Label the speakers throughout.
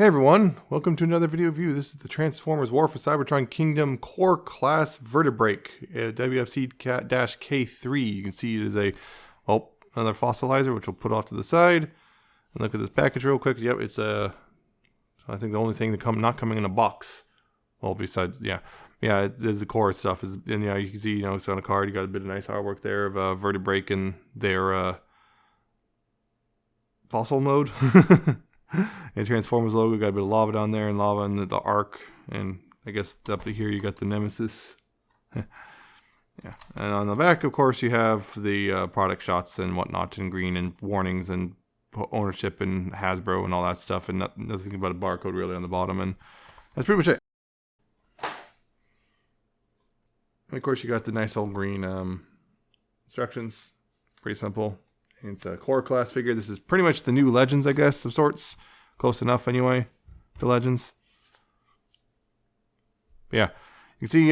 Speaker 1: Hey everyone, welcome to another video review. This is the Transformers War for Cybertron Kingdom Core Class Vertebreak, WFC-K3. You can see it is another fossilizer, which we'll put off to the side. And look at this package real quick. Yep, it's I think the only thing not coming in a box. Well, besides, there's the core stuff. And you can see, it's on a card. You got a bit of nice artwork there of Vertebreak and their fossil mode. And Transformers logo, got a bit of lava down there, and lava in the arc, and I guess up to here you got the Nemesis. Yeah, and on the back, of course, you have the product shots and whatnot in green, and warnings and ownership and Hasbro and all that stuff, and nothing about a barcode really on the bottom, and that's pretty much it. And of course, you got the nice old green instructions. Pretty simple. It's a core class figure. This is pretty much the new Legends, I guess, of sorts. Close enough, anyway, to Legends. But yeah, you can see,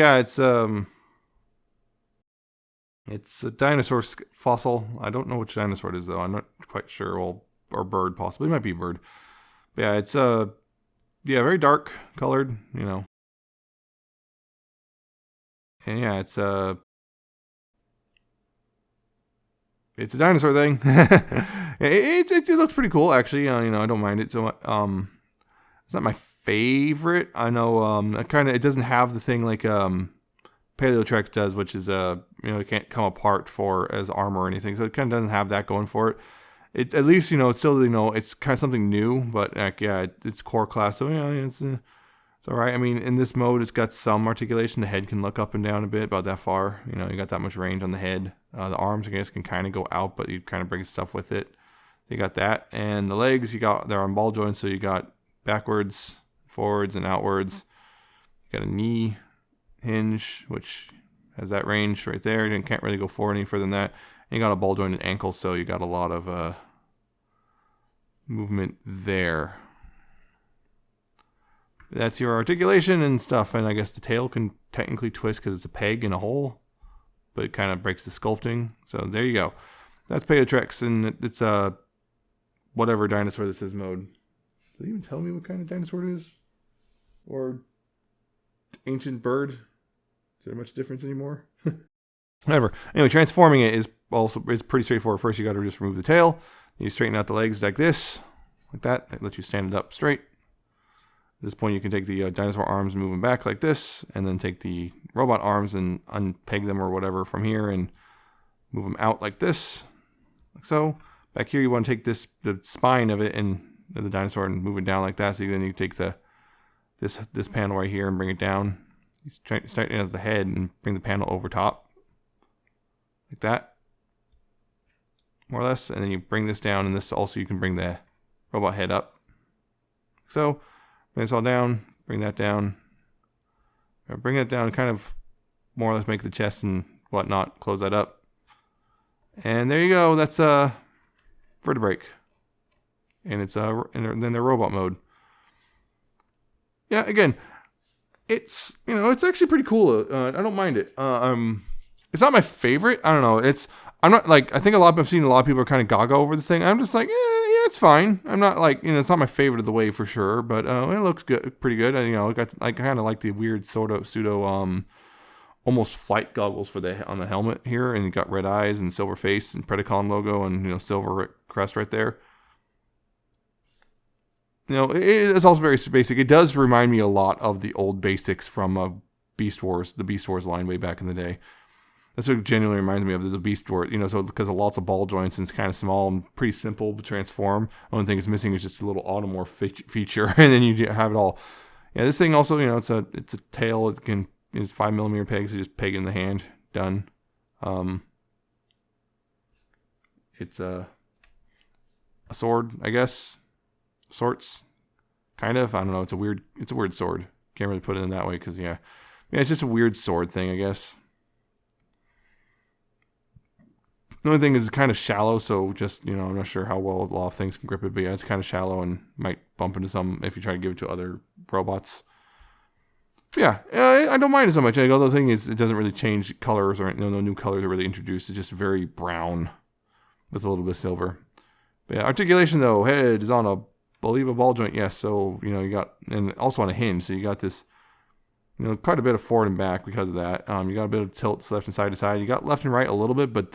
Speaker 1: it's a dinosaur fossil. I don't know which dinosaur it is, though. I'm not quite sure. Well, or bird, possibly. It might be a bird. But yeah, it's very dark colored, And yeah, it's a dinosaur thing. it looks pretty cool, actually. I don't mind it so much. It's not my favorite. I know it doesn't have the thing like Paleotrex does, which is it can't come apart as armor or anything. So it kind of doesn't have that going for it. It at least it's still it's kind of something new, but it's core class, so it's all right. I mean, in this mode, it's got some articulation. The head can look up and down a bit, about that far. You got that much range on the head. The arms, I guess, can kind of go out, but you kind of bring stuff with it. You got that. And the legs, they're on ball joints, so you got backwards, forwards, and outwards. You got a knee hinge, which has that range right there. You can't really go forward any further than that. And you got a ball jointed ankle, so you got a lot of movement there. That's your articulation and stuff, and I guess the tail can technically twist because it's a peg in a hole, but it kind of breaks the sculpting. So there you go. That's Paleotrex, and it's whatever dinosaur this is mode. Does it even tell me what kind of dinosaur it is? Or ancient bird? Is there much difference anymore? Whatever. Anyway, transforming it is pretty straightforward. First, you got to just remove the tail. You straighten out the legs like this, like that. That lets you stand it up straight. At this point, you can take the dinosaur arms and move them back like this, and then take the robot arms and unpeg them or whatever from here and move them out like this, like so. Back here, you want to take the spine of it and the dinosaur and move it down like that. So then you take this panel right here and bring it down. You straighten out the head and bring the panel over top, like that, more or less. And then you bring this down, and this also you can bring the robot head up, like so. Bring this all down, bring that down, bring it down, and kind of more or less make the chest and whatnot, close that up. And there you go, that's Vertebreak. And it's and then the robot mode. Yeah, again, it's it's actually pretty cool. I don't mind it. It's not my favorite. I don't know. I'm not like, I think I've seen a lot of people are kind of gaga over this thing. I'm just like, yeah, it's fine. I'm not like, it's not my favorite of the way for sure, but it looks good, pretty good. I kind of like the weird pseudo almost flight goggles on the helmet here, and you got red eyes and silver face and Predacon logo and silver crest right there. It's also very basic. It does remind me a lot of the old basics from the Beast Wars line way back in the day. That's what it genuinely reminds me of. There's a Beast Wars, so because of lots of ball joints and it's kind of small and pretty simple to transform. The only thing it's missing is just a little automorph feature, and then you have it all. Yeah, this thing also, it's a tail. It's 5mm pegs. So you just peg it in the hand. Done. It's a sword, I guess. Sorts, kind of. I don't know. It's a weird sword. Can't really put it in that way because it's just a weird sword thing, I guess. The only thing is it's kind of shallow, so just, I'm not sure how well a lot of things can grip it, but yeah, it's kind of shallow and might bump into some if you try to give it to other robots. But yeah, I don't mind it so much. The other thing is it doesn't really change colors or no new colors are really introduced. It's just very brown with a little bit of silver. But yeah, articulation though, head is on a believe a ball joint, yes. So, you know, you got, and also on a hinge. So you got this, you know, quite a bit of forward and back because of that. You got a bit of tilt left and side to side. You got left and right a little bit, but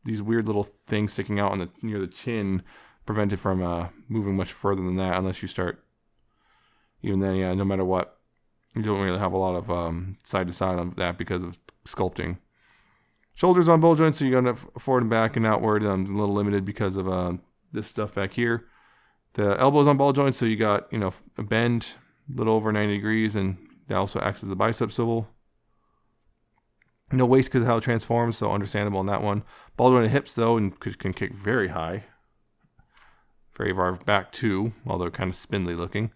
Speaker 1: these weird little things sticking out on the near the chin prevent it from moving much further than that unless you start. Even then, yeah, no matter what, you don't really have a lot of side to side on that because of sculpting. Shoulders on ball joints, so you got forward and back and outward. A little limited because of this stuff back here. The elbows on ball joints, so you got, you know, a bend a little over 90 degrees, and that also acts as a bicep swivel. No waist because of how it transforms, so understandable on that one. Ball jointed hips, though, and can kick very high. Very far back, too, although kind of spindly looking.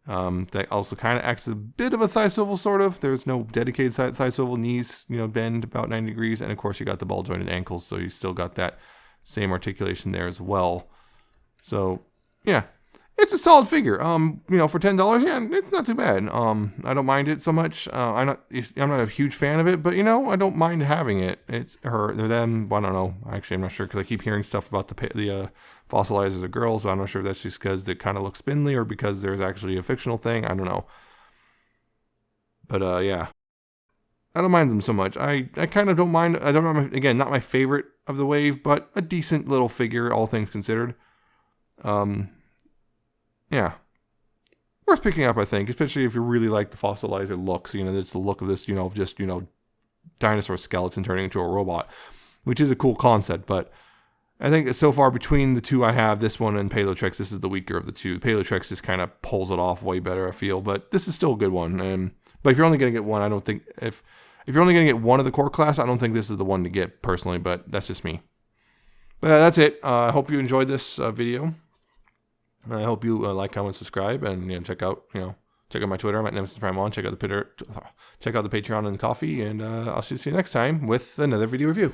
Speaker 1: That also kind of acts as a bit of a thigh swivel, sort of. There's no dedicated thigh swivel. Knees, you know, bend about 90 degrees. And, of course, you got the ball jointed ankles, so you still got that same articulation there as well. So, yeah. It's a solid figure. You know, for $10, yeah, it's not too bad. I don't mind it so much. I'm not a huge fan of it, but, you know, I don't mind having it. It's her, they're them. I don't know. Actually, I'm not sure because I keep hearing stuff about the fossilizers of girls, but I'm not sure if that's just because they kind of look spindly or because there's actually a fictional thing. I don't know. But, yeah. I don't mind them so much. I kind of don't mind. I don't know. Again, not my favorite of the wave, but a decent little figure, all things considered. Yeah. Worth picking up, I think, especially if you really like the fossilizer looks. You know, it's the look of this, you know, just, you know, dinosaur skeleton turning into a robot, which is a cool concept. But I think so far between the two I have, this one and Paleotrex, this is the weaker of the two. Paleotrex just kind of pulls it off way better, I feel. But this is still a good one. But if you're only going to get one, I don't think, if you're only going to get one of the core class, I don't think this is the one to get personally, but that's just me. But that's it. I hope you enjoyed this video. I hope you like, comment, subscribe, and, you know, check out my Twitter. I'm at Nemesis Prime On. Check out the Patreon and the coffee, and I'll see you next time with another video review.